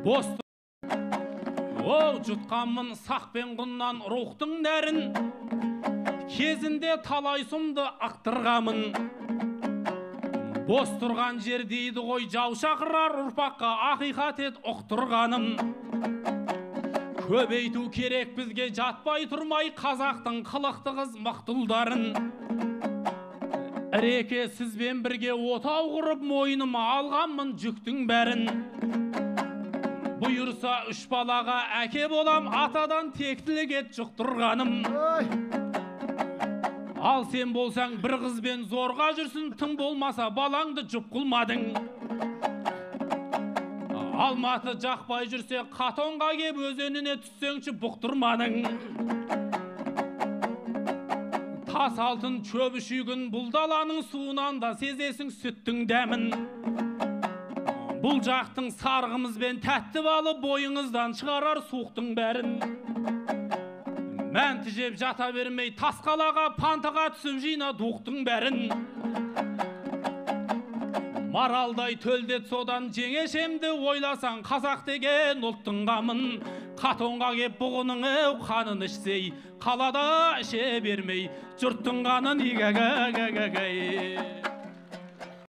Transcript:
Бос О, жұтқанмын сақ пен құннан рухтың нәрін, кезінде талай сұмды ақтырғамын. Бос тұрған жер дейді ғой, жау шақырар ұрпаққа ақиқат ет ұқтырғаным. Көбейту керек бізге жатпай тұрмай қазақтың қылықты қыз мақтұлдарын. Іреке сізбен бірге отау құрып мойныма алғанмын жүктің бәрін. Бұйырса үш балаға әке болам, атадан тектілік ет жұқтырғаным. Ал сен болсаң бір қызбен зорға жүрсін, тым болмаса балаңды жұп қылмадың. Алматы жақпай жүрсе қатонға кеп өзеніне түссеңші бұқтырмадың. Тас алтын чөбі шүйгін бұл даланың суынан да сезесің сүттің дәмін. Бұл жақтың сарғымызбен тәтті балы бойыңыздан шығарар суықтың бәрін. Мәнті жеп жата бермей тасқалаға пантаға түсіп жина дуқтың бәрін. Маралдай төлдет содан жеңешемді ойласаң қазақ деген ұлттың қамын. Қатонға кеп бұғының қанын ішсей, қалада іше бермей жұрттың қанын игәгәгәгәгәй.